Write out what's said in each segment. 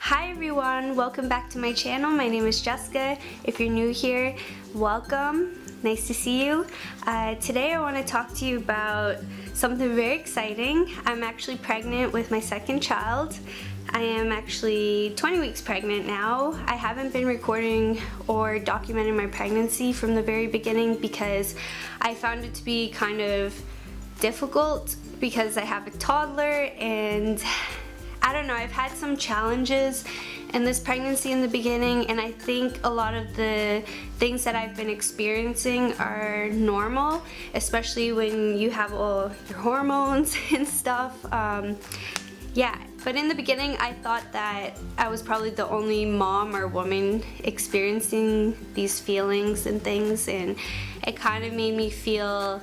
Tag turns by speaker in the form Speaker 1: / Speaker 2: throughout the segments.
Speaker 1: Hi everyone, welcome back to my channel. My name is Jessica. If you're new here, welcome. Nice to see you. Today I want to talk to you about something very exciting. I'm actually pregnant with my second child. I am actually 20 weeks pregnant now. I haven't been recording or documenting my pregnancy from the very beginning because I found it to be kind of difficult because I have a toddler, and I don't know, I've had some challenges in this pregnancy in the beginning, and I think a lot of the things that I've been experiencing are normal, especially when you have all your hormones and stuff. Yeah, but in the beginning I thought that I was probably the only mom or woman experiencing these feelings and things, and it kind of made me feel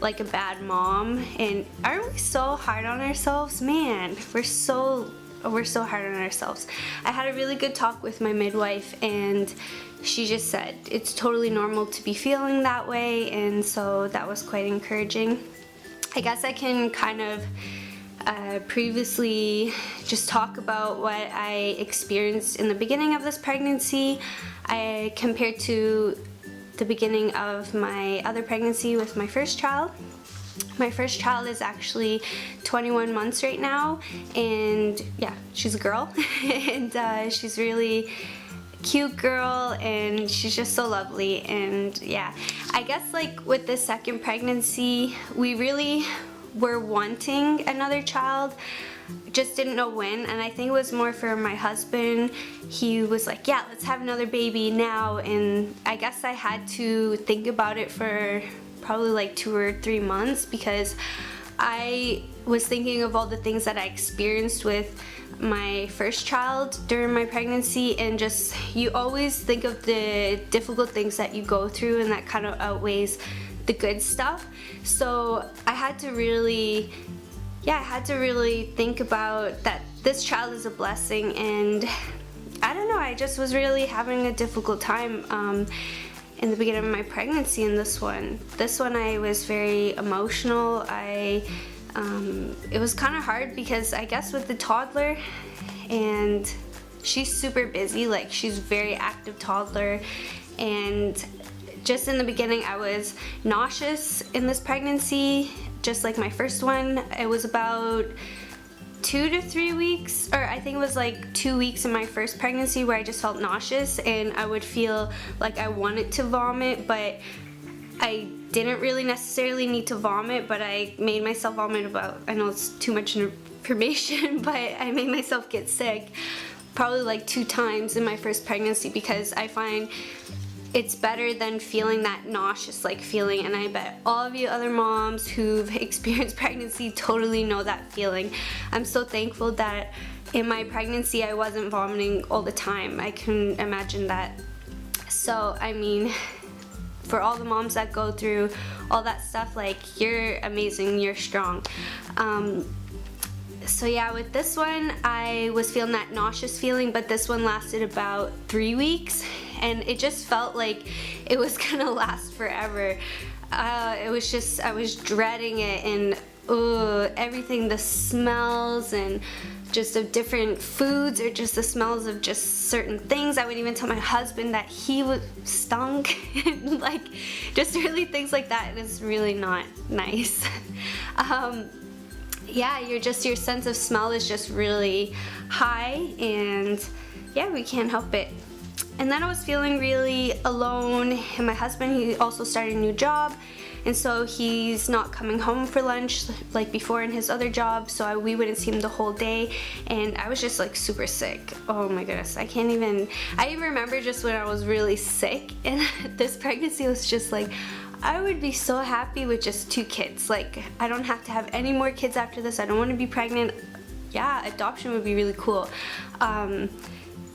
Speaker 1: like a bad mom. And aren't we so hard on ourselves? Man, we're so hard on ourselves. I had a really good talk with my midwife, and she just said it's totally normal to be feeling that way, and so that was quite encouraging. I guess I can kind of previously just talk about what I experienced in the beginning of this pregnancy compared to the beginning of my other pregnancy with my first child. My first child is actually 21 months right now, and yeah, she's a girl and she's really cute girl, and she's just so lovely. And yeah, I guess like with the second pregnancy, we really were wanting another child, just didn't know when, and I think it was more for my husband. He was like, yeah, let's have another baby now, and I guess I had to think about it for probably like 2 or 3 months because I was thinking of all the things that I experienced with my first child during my pregnancy, and just you always think of the difficult things that you go through, and that kind of outweighs the good stuff. So I had to really think about that this child is a blessing, and I don't know, I just was really having a difficult time in the beginning of my pregnancy. In this one I was very emotional. It was kind of hard because I guess with the toddler, and she's super busy, like she's a very active toddler, and just in the beginning I was nauseous in this pregnancy, just like my first one. It was about 2 to 3 weeks, or I think it was like 2 weeks in my first pregnancy where I just felt nauseous, and I would feel like I wanted to vomit, but I didn't really necessarily need to vomit, but I made myself vomit about, I know it's too much information, but I made myself get sick probably like 2 times in my first pregnancy, because I find it's better than feeling that nauseous like feeling, and I bet all of you other moms who've experienced pregnancy totally know that feeling. I'm so thankful that in my pregnancy I wasn't vomiting all the time. I can imagine that. So I mean, for all the moms that go through all that stuff, like, you're amazing, you're strong. So yeah, with this one I was feeling that nauseous feeling, but this one lasted about 3 weeks, and it just felt like it was gonna last forever. It was just, I was dreading it, and everything, the smells and just of different foods, or just the smells of just certain things. I would even tell my husband that he was stunk like just really things like that. It's really not nice. Yeah, your sense of smell is just really high, and yeah, we can't help it. And then I was feeling really alone, and my husband, he also started a new job, and so he's not coming home for lunch like before in his other job, so we wouldn't see him the whole day, and I was just like super sick. Oh my goodness, I even remember just when I was really sick, and this pregnancy was just like, I would be so happy with just 2 kids. Like, I don't have to have any more kids after this. I don't want to be pregnant. Yeah, adoption would be really cool.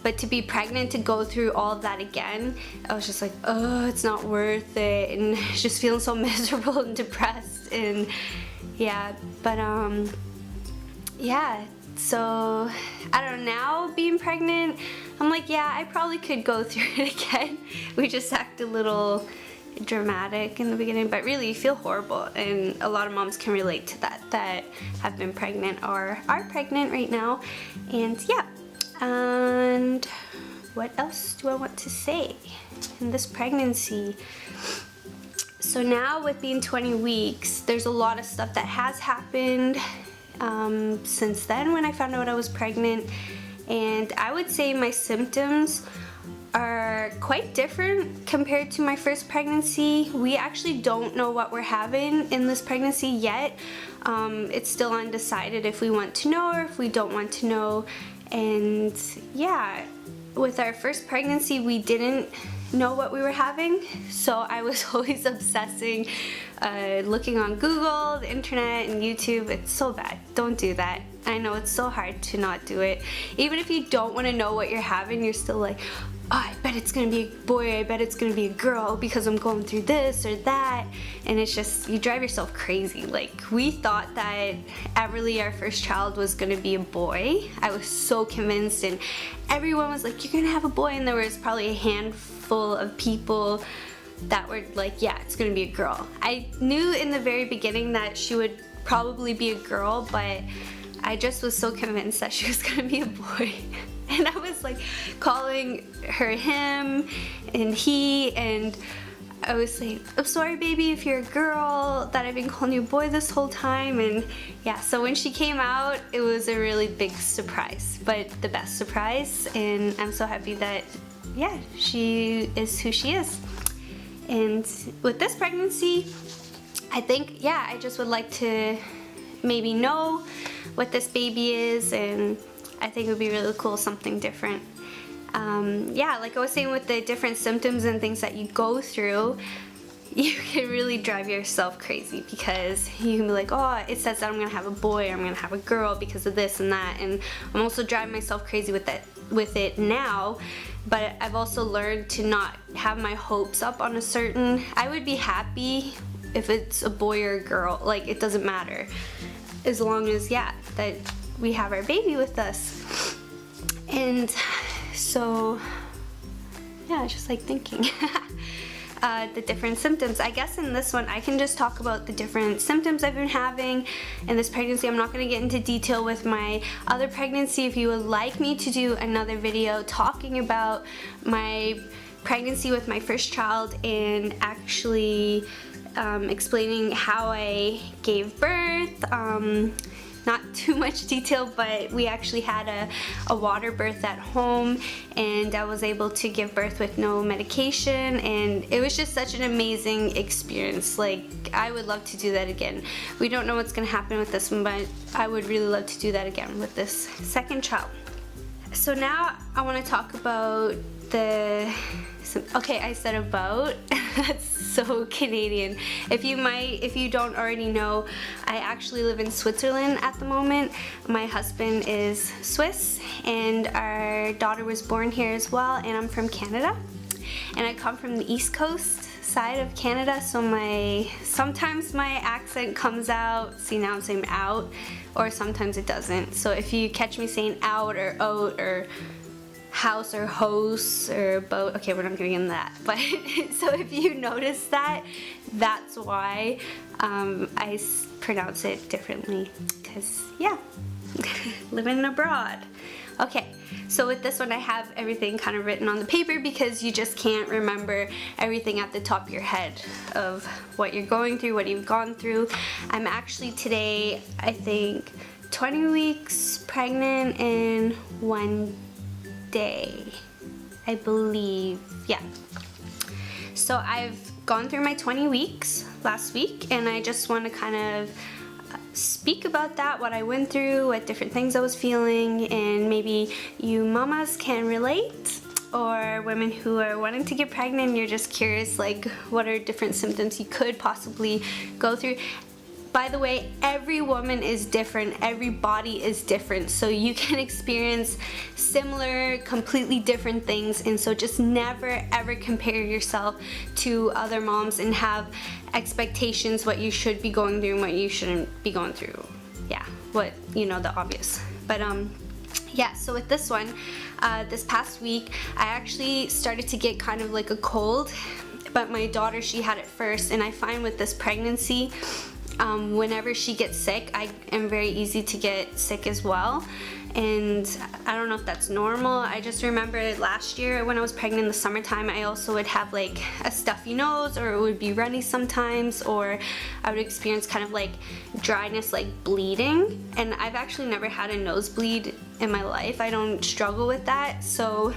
Speaker 1: But to be pregnant, to go through all of that again, I was just like, oh, it's not worth it, and just feeling so miserable and depressed. And yeah, but yeah, so I don't know, now being pregnant, I'm like, yeah, I probably could go through it again. We just act a little dramatic in the beginning, but really you feel horrible, and a lot of moms can relate to that have been pregnant or are pregnant right now. And yeah, And what else do I want to say in this pregnancy? So now with being 20 weeks, there's a lot of stuff that has happened since then when I found out I was pregnant. And I would say my symptoms are quite different compared to my first pregnancy. We actually don't know what we're having in this pregnancy yet. It's still undecided if we want to know or if we don't want to know. And yeah, with our first pregnancy, we didn't know what we were having, so I was always obsessing, looking on Google, the internet, and YouTube. It's so bad. Don't do that. I know it's so hard to not do it. Even if you don't want to know what you're having, you're still like, oh, I bet it's gonna be a boy, I bet it's gonna be a girl because I'm going through this or that. And it's just, you drive yourself crazy. Like, we thought that Everly, our first child, was gonna be a boy. I was so convinced, and everyone was like, you're gonna have a boy, and there was probably a handful of people that were like, yeah, it's gonna be a girl. I knew in the very beginning that she would probably be a girl, but I just was so convinced that she was gonna be a boy. And I was like calling her him and he, and I was like, I'm sorry baby if you're a girl, that I've been calling you a boy this whole time. And yeah, so when she came out, it was a really big surprise, but the best surprise. And I'm so happy that, yeah, she is who she is. And with this pregnancy, I think, yeah, I just would like to maybe know what this baby is, and I think it would be really cool, something different. Yeah, like I was saying with the different symptoms and things that you go through, you can really drive yourself crazy because you can be like, oh, it says that I'm gonna have a boy or I'm gonna have a girl because of this and that. And I'm also driving myself crazy with it now, but I've also learned to not have my hopes up on a certain, I would be happy if it's a boy or a girl, like it doesn't matter. As long as, yeah, that we have our baby with us. And so, yeah, just like thinking. The different symptoms. I guess in this one, I can just talk about the different symptoms I've been having in this pregnancy. I'm not going to get into detail with my other pregnancy. If you would like me to do another video talking about my pregnancy with my first child and actually explaining how I gave birth, not too much detail, but we actually had a water birth at home, and I was able to give birth with no medication, and it was just such an amazing experience. Like, I would love to do that again. We don't know what's gonna happen with this one, but I would really love to do that again with this second child. So now I want to talk about okay, I said about. That's so Canadian. If you don't already know, I actually live in Switzerland at the moment. My husband is Swiss, and our daughter was born here as well, and I'm from Canada. And I come from the East Coast side of Canada, so sometimes my accent comes out. See, now I'm saying out, or sometimes it doesn't. So if you catch me saying out or oat or house or hose or boat, okay, we're not gonna get into that, but so if you notice that, that's why I pronounce it differently, because yeah, living abroad. Okay, so with this one, I have everything kind of written on the paper because you just can't remember everything at the top of your head of what you're going through, what you've gone through. I'm actually today, I think, 20 weeks pregnant in 1 day, I believe. Yeah. So I've gone through my 20 weeks last week, and I just want to kind of speak about that, what I went through, what different things I was feeling, and maybe you mamas can relate, or women who are wanting to get pregnant, you're just curious, like, what are different symptoms you could possibly go through. By the way, every woman is different, every body is different, so you can experience similar, completely different things, and so just never ever compare yourself to other moms and have expectations what you should be going through and what you shouldn't be going through. Yeah, what, you know, the obvious. But yeah, so with this one, this past week, I actually started to get kind of like a cold, but my daughter, she had it first, and I find with this pregnancy, whenever she gets sick, I am very easy to get sick as well. and I don't know if that's normal. I just remember last year when I was pregnant in the summertime, I also would have like a stuffy nose, or it would be runny sometimes, or I would experience kind of like dryness, like bleeding. And I've actually never had a nosebleed in my life. I don't struggle with that. So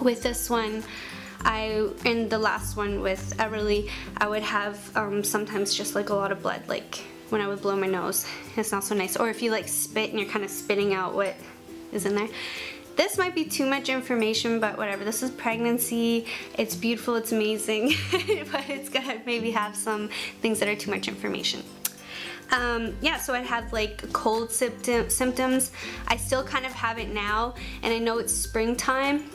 Speaker 1: with this one, and the last one with Everly, I would have sometimes just like a lot of blood, like when I would blow my nose. It's not so nice. Or if you like spit and you're kind of spitting out what is in there. This might be too much information, but whatever. This is pregnancy. It's beautiful, it's amazing, but it's gonna maybe have some things that are too much information. Yeah, so I had like cold symptoms. I still kind of have it now, and I know it's springtime.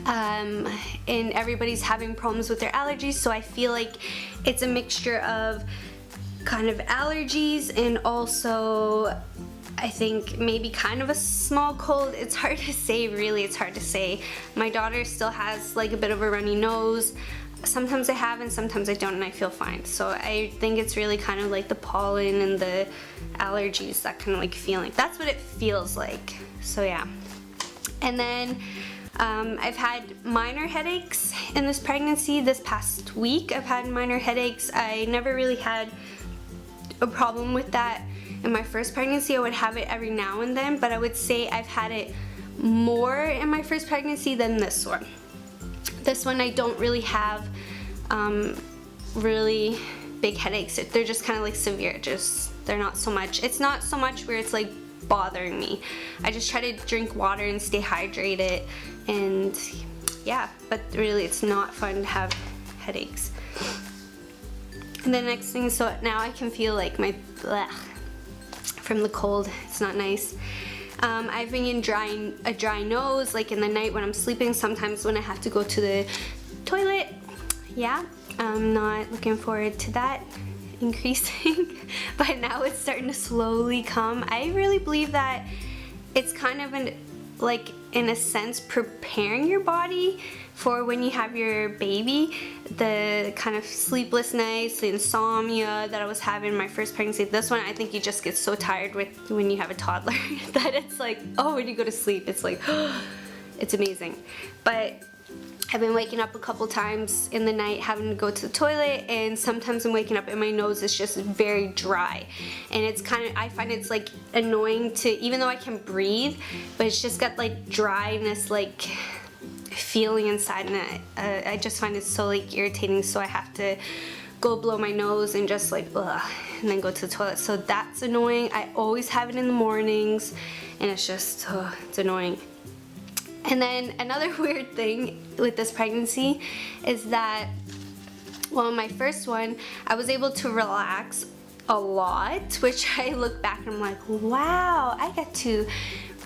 Speaker 1: And everybody's having problems with their allergies, so I feel like it's a mixture of kind of allergies and also I think maybe kind of a small cold. It's hard to say, really. It's hard to say. My daughter still has like a bit of a runny nose. Sometimes I have and sometimes I don't, and I feel fine. So I think it's really kind of like the pollen and the allergies, that kind of like feeling. That's what it feels like. So yeah. And then I've had minor headaches in this pregnancy. This past week I've had minor headaches. I never really had a problem with that in my first pregnancy. I would have it every now and then, but I would say I've had it more in my first pregnancy than this one. This one I don't really have really big headaches. They're just kind of like severe, they're not so much. It's not so much where it's like bothering me. I just try to drink water and stay hydrated, and yeah, but really it's not fun to have headaches. And the next thing, so now I can feel like my blech from the cold. It's not nice. I've been in a dry nose, like in the night when I'm sleeping, sometimes when I have to go to the toilet. Yeah, I'm not looking forward to that increasing, but now it's starting to slowly come. I really believe that it's kind of like in a sense preparing your body for when you have your baby. The kind of sleepless nights, the insomnia that I was having in my first pregnancy. This one, I think you just get so tired when you have a toddler that it's like, oh, when you go to sleep, it's like, it's amazing. But I've been waking up a couple times in the night having to go to the toilet, and sometimes I'm waking up and my nose is just very dry. And it's kind of, I find it's like annoying to, even though I can breathe, but it's just got like dryness, like feeling inside, and I just find it so like irritating, so I have to go blow my nose and just like ugh, and then go to the toilet. So that's annoying. I always have it in the mornings, and it's just it's annoying. And then another weird thing with this pregnancy is that, well, my first one, I was able to relax a lot, which I look back and I'm like, wow, I got to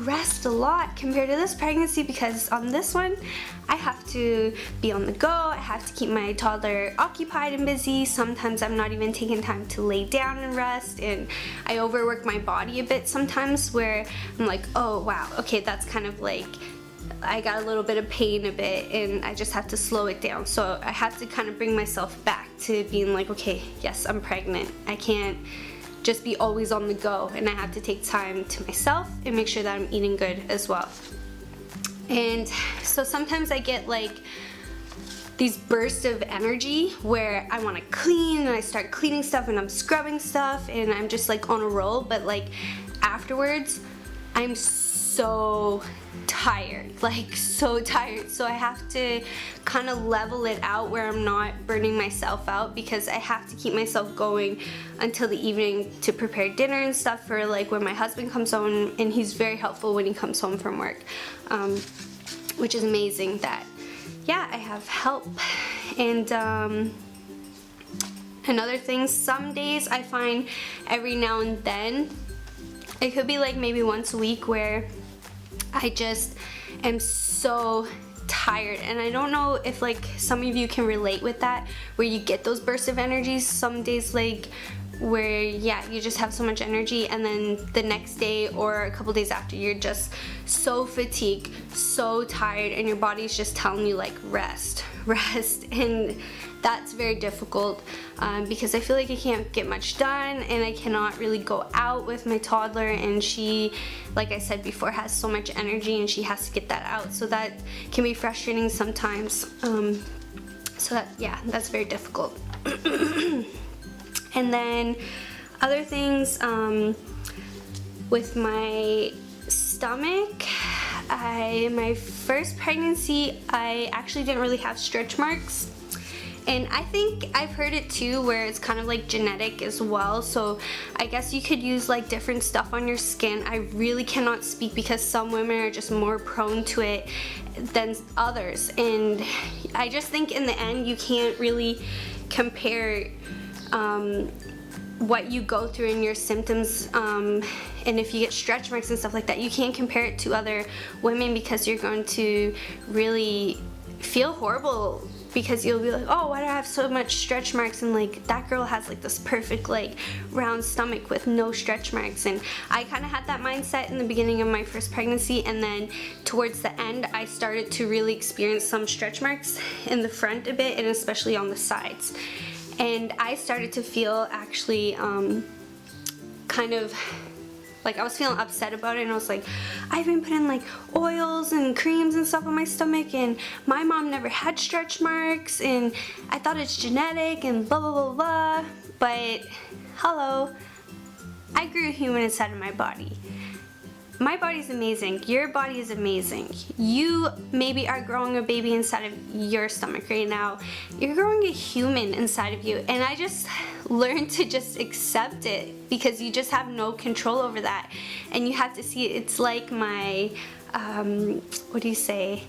Speaker 1: rest a lot compared to this pregnancy, because on this one I have to be on the go. I have to keep my toddler occupied and busy. Sometimes I'm not even taking time to lay down and rest, and I overwork my body a bit sometimes, where I'm like, oh wow, okay, that's kind of like I got a little bit of pain a bit, and I just have to slow it down. So I have to kind of bring myself back to being like, okay, yes, I'm pregnant. I can't just be always on the go, and I have to take time to myself and make sure that I'm eating good as well. And so sometimes I get like these bursts of energy where I want to clean, and I start cleaning stuff and I'm scrubbing stuff and I'm just like on a roll, but like afterwards I'm so tired, like so tired. So I have to kind of level it out where I'm not burning myself out, because I have to keep myself going until the evening to prepare dinner and stuff for like when my husband comes home, and he's very helpful when he comes home from work, which is amazing that, yeah, I have help. And another thing, some days I find every now and then, it could be like maybe once a week, where I just am so tired, and I don't know if like some of you can relate with that, where you get those bursts of energy some days, like where, yeah, you just have so much energy, and then the next day or a couple days after you're just so fatigued, so tired, and your body's just telling you like rest. And that's very difficult because I feel like I can't get much done, and I cannot really go out with my toddler, and she, like I said before, has so much energy and she has to get that out, so that can be frustrating sometimes. So that, yeah, that's very difficult. And then other things with my stomach, my first pregnancy, I actually didn't really have stretch marks. And I think I've heard it too, where it's kind of like genetic as well, so I guess you could use like different stuff on your skin. I really cannot speak because some women are just more prone to it than others, and I just think in the end you can't really compare what you go through in your symptoms, and if you get stretch marks and stuff like that, you can't compare it to other women because you're going to really feel horrible, because you'll be like, oh, why do I have so much stretch marks, and like that girl has like this perfect like round stomach with no stretch marks. And I kind of had that mindset in the beginning of my first pregnancy, and then towards the end I started to really experience some stretch marks in the front a bit, and especially on the sides. And I started to feel actually kind of like I was feeling upset about it, and I was like, I've been putting like oils and creams and stuff on my stomach, and my mom never had stretch marks, and I thought it's genetic and blah blah blah blah. But hello, I grew a human inside of my body. My body's amazing. Your body is amazing. You maybe are growing a baby inside of your stomach right now. You're growing a human inside of you, and I just learned to just accept it, because you just have no control over that, and you have to see it. It's like my what do you say?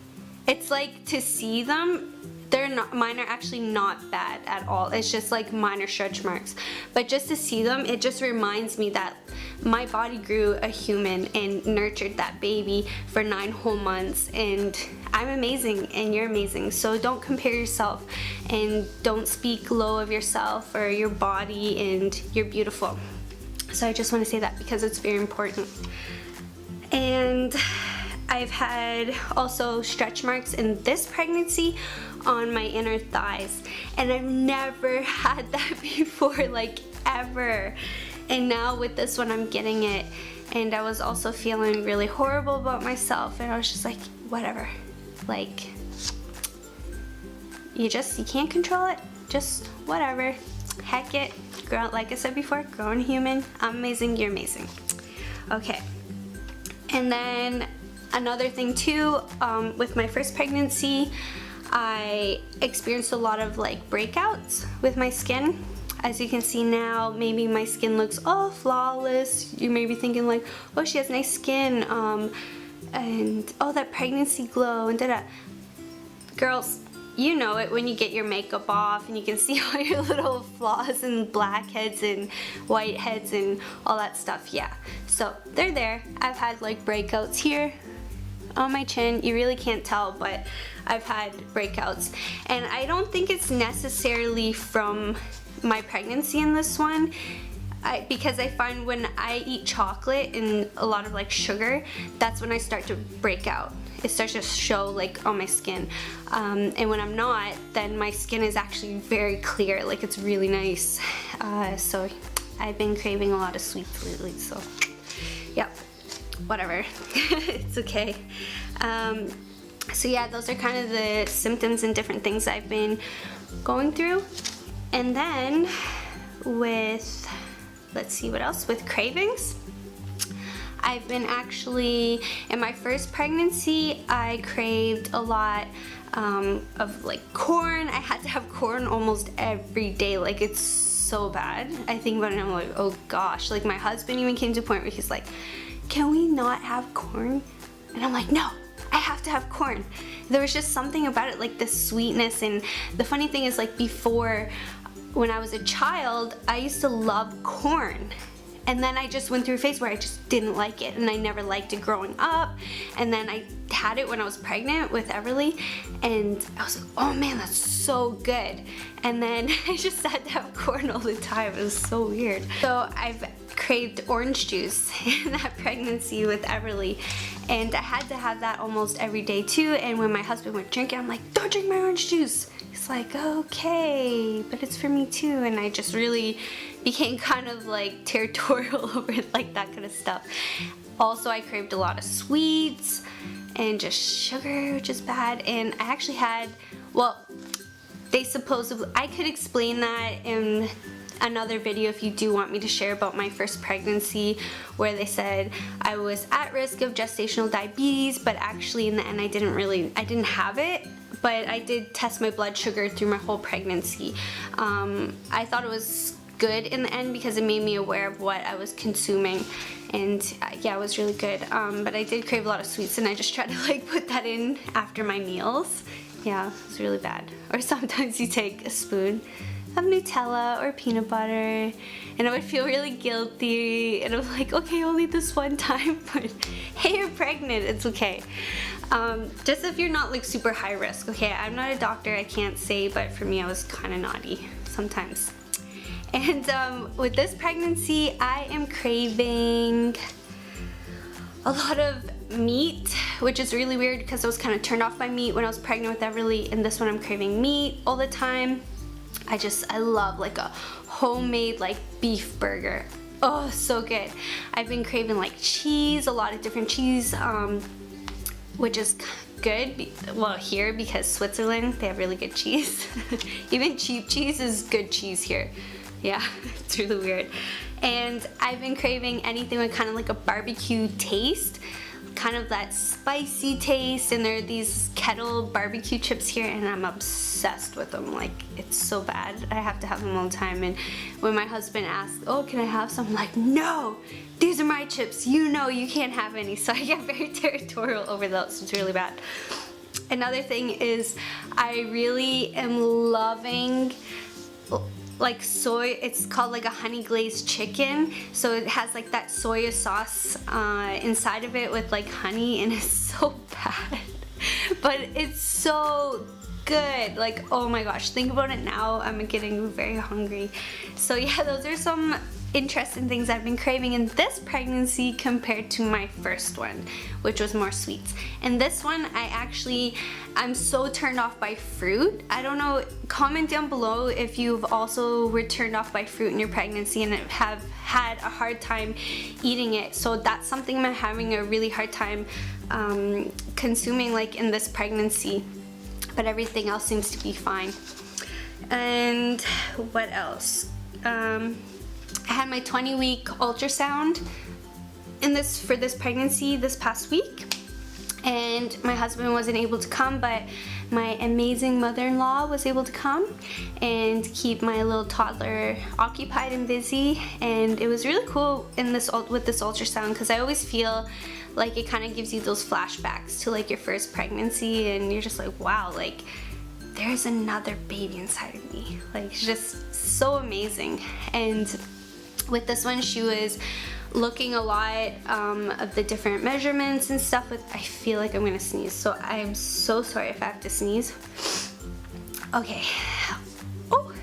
Speaker 1: It's like to see them. They're not, mine are actually not bad at all. It's just like minor stretch marks. But just to see them, it just reminds me that my body grew a human and nurtured that baby for 9 whole months, and I'm amazing and you're amazing. So don't compare yourself, and don't speak low of yourself or your body, and you're beautiful. So I just want to say that because it's very important. And I've had also stretch marks in this pregnancy on my inner thighs, and I've never had that before, like ever. And now with this one I'm getting it, and I was also feeling really horrible about myself, and I was just like, whatever, like you can't control it, just whatever, heck it, girl. Like I said before, growing human, I'm amazing, you're amazing. Okay. And then another thing too, with my first pregnancy, I experienced a lot of like breakouts with my skin. As you can see now, maybe my skin looks all flawless. You may be thinking like, oh, she has nice skin, and oh, that pregnancy glow, and da-da. Girls, you know it when you get your makeup off and you can see all your little flaws and blackheads and whiteheads and all that stuff. Yeah, so they're there. I've had like breakouts here on my chin. You really can't tell, but I've had breakouts, and I don't think it's necessarily from my pregnancy in this one, because I find when I eat chocolate and a lot of like sugar, that's when I start to break out. It starts to show like on my skin, and when I'm not, then my skin is actually very clear, like it's really nice. So I've been craving a lot of sweets lately, so yeah, whatever. It's okay. So yeah, those are kind of the symptoms and different things I've been going through. And then with, let's see what else, with cravings, I've been actually, in my first pregnancy, I craved a lot of like corn. I had to have corn almost every day, like it's so bad. I think about it and I'm like, oh gosh, like my husband even came to a point where he's like, can we not have corn? And I'm like, no, I have to have corn. There was just something about it, like the sweetness. And the funny thing is, like before, when I was a child, I used to love corn. And then I just went through a phase where I just didn't like it, and I never liked it growing up. And then I had it when I was pregnant with Everly, and I was like, oh man, that's so good. And then I just had to have corn all the time. It was so weird. So I've craved orange juice in that pregnancy with Everly, and I had to have that almost every day too. And when my husband went drinking, I'm like, don't drink my orange juice. He's like, okay, but it's for me too. And I just really became kind of like territorial over like that kind of stuff. Also, I craved a lot of sweets and just sugar, which is bad. And I actually had, well, they supposedly, I could explain that in another video if you do want me to share about my first pregnancy, where they said I was at risk of gestational diabetes, but actually in the end I didn't have it, but I did test my blood sugar through my whole pregnancy. I thought it was good in the end because it made me aware of what I was consuming, and yeah, it was really good. But I did crave a lot of sweets, and I just tried to like put that in after my meals. Yeah, it's really bad. Or sometimes you take a spoon of Nutella or peanut butter, and I would feel really guilty, and I'm like, okay, only this one time, but hey, you're pregnant, it's okay. Just if you're not like super high risk. Okay, I'm not a doctor, I can't say, but for me I was kind of naughty sometimes. And with this pregnancy, I am craving a lot of meat, which is really weird because I was kind of turned off by meat when I was pregnant with Everly, and this one I'm craving meat all the time. I love like a homemade like beef burger. Oh, so good. I've been craving like cheese, a lot of different cheese, which is good, well, here, because Switzerland, they have really good cheese. Even cheap cheese is good cheese here. Yeah, it's really weird. And I've been craving anything with kind of like a barbecue taste, kind of that spicy taste, and there are these kettle barbecue chips here, and I'm obsessed with them. Like, it's so bad. I have to have them all the time. And when my husband asks, oh, can I have some? I'm like, no, these are my chips. You know you can't have any. So I get very territorial over those. It's really bad. Another thing is I really am loving like soy, it's called like a honey glazed chicken, so it has like that soya sauce inside of it with like honey, and it's so bad but it's so good. Like, oh my gosh, think about it now, I'm getting very hungry. So yeah, those are some interesting things I've been craving in this pregnancy compared to my first one, which was more sweets. And this one, I'm so turned off by fruit. I don't know, comment down below if you've also were turned off by fruit in your pregnancy and have had a hard time eating it. So that's something I'm having a really hard time consuming like in this pregnancy, but everything else seems to be fine. And what else? I had my 20-week ultrasound for this pregnancy this past week, and my husband wasn't able to come, but my amazing mother-in-law was able to come and keep my little toddler occupied and busy. And it was really cool with this ultrasound, because I always feel like it kind of gives you those flashbacks to like your first pregnancy, and you're just like, wow, like there's another baby inside of me. Like, it's just so amazing. And with this one, she was looking a lot of the different measurements and stuff. I feel like I'm gonna sneeze, so I'm so sorry if I have to sneeze. Okay. Oh,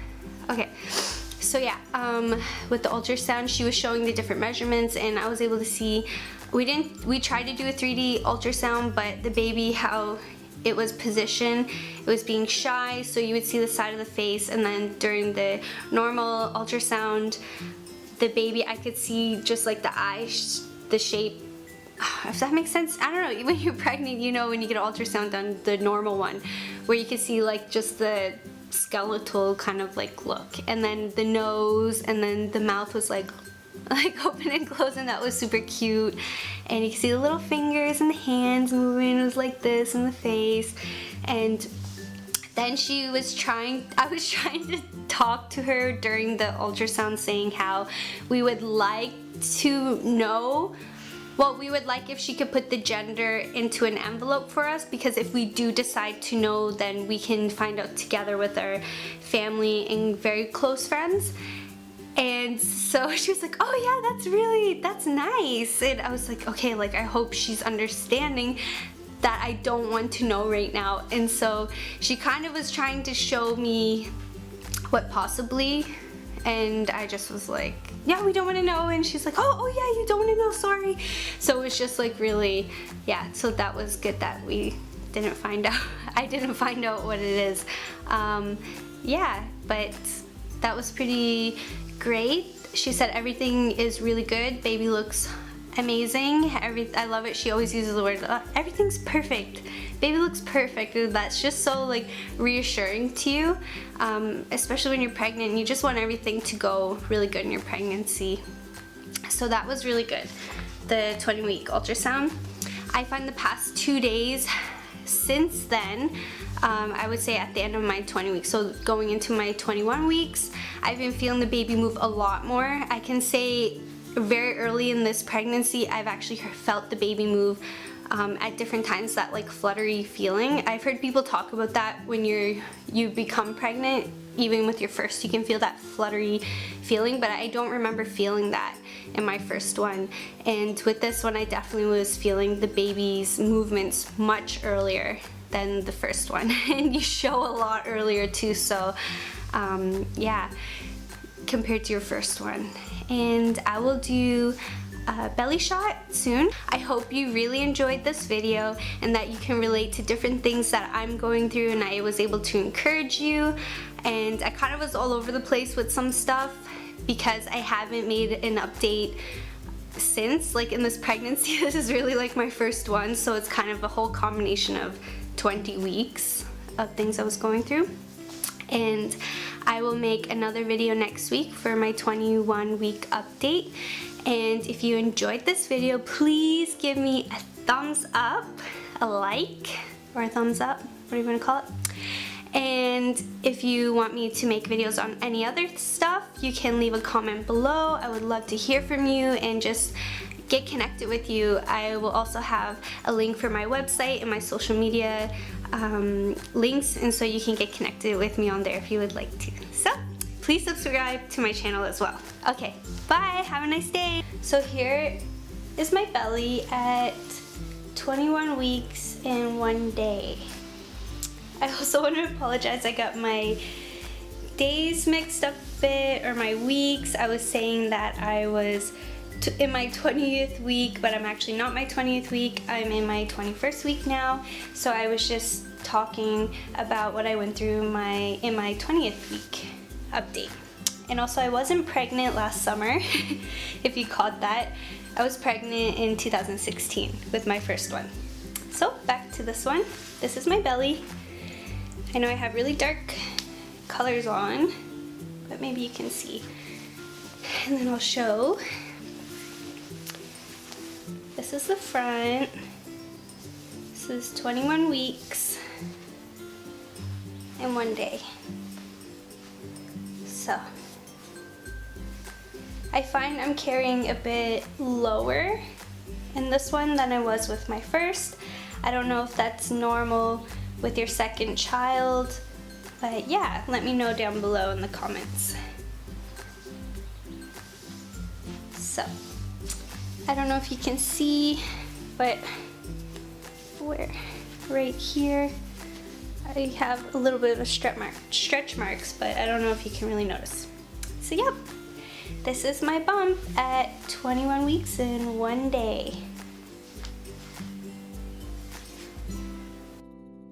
Speaker 1: okay. So yeah, with the ultrasound, she was showing the different measurements, and I was able to see. We tried to do a 3D ultrasound, but the baby, how it was positioned, it was being shy, so you would see the side of the face, and then during the normal ultrasound, the baby, I could see just like the eyes, the shape, if that makes sense. I don't know, when you're pregnant, you know, when you get an ultrasound done, the normal one, where you can see like just the skeletal kind of like look, and then the nose, and then the mouth was like open and close, and that was super cute. And you can see the little fingers and the hands moving. It was like this in the face. And then I was trying to talk to her during the ultrasound, saying how we would like to know, well, we would like if she could put the gender into an envelope for us, because if we do decide to know, then we can find out together with our family and very close friends. And so she was like, oh yeah, that's nice. And I was like, okay, like I hope she's understanding that I don't want to know right now. And so she kind of was trying to show me what possibly, and I just was like, yeah, we don't want to know, and she's like, oh yeah, you don't want to know, sorry. So it was just like really, yeah, so that was good that we didn't find out. I didn't find out what it is. Yeah, but that was pretty great. She said everything is really good, baby looks amazing. I love it. She always uses the word everything's perfect, baby looks perfect, and that's just so like reassuring to you, especially when you're pregnant. You just want everything to go really good in your pregnancy. So that was really good, the 20-week ultrasound. I find the past 2 days since then, I would say at the end of my 20 weeks, so going into my 21 weeks, I've been feeling the baby move a lot more. I can say very early in this pregnancy, I've actually felt the baby move at different times, that like fluttery feeling. I've heard people talk about that when you become pregnant. Even with your first, you can feel that fluttery feeling, but I don't remember feeling that in my first one. And with this one, I definitely was feeling the baby's movements much earlier than the first one. And you show a lot earlier too, so yeah, compared to your first one. And I will do a belly shot soon. I hope you really enjoyed this video and that you can relate to different things that I'm going through, and I was able to encourage you. And I kind of was all over the place with some stuff because I haven't made an update since, like in this pregnancy. This is really like my first one, so it's kind of a whole combination of 20 weeks of things I was going through. And I will make another video next week for my 21-week update. And if you enjoyed this video, please give me a thumbs up, a like, or a thumbs up, what do you want to call it? And if you want me to make videos on any other stuff, you can leave a comment below. I would love to hear from you and just get connected with you. I will also have a link for my website and my social media links, and so you can get connected with me on there if you would like to. So please subscribe to my channel as well. Okay, bye, have a nice day. So here is my belly at 21 weeks and 1 day. I also want to apologize, I got my days mixed up a bit, or my weeks. I was saying that I was in my 20th week, but I'm actually not my 20th week. I'm in my 21st week now. So I was just talking about what I went through in my 20th week update. And also, I wasn't pregnant last summer, if you caught that. I was pregnant in 2016 with my first one. So back to this one. This is my belly. I know I have really dark colors on, but maybe you can see. And then I'll show. This is the front. This is 21 weeks and 1 day. So I find I'm carrying a bit lower in this one than I was with my first. I don't know if that's normal with your second child, but yeah, let me know down below in the comments. So I don't know if you can see, but right here I have a little bit of stretch marks, but I don't know if you can really notice. So yep, this is my bump at 21 weeks and 1 day.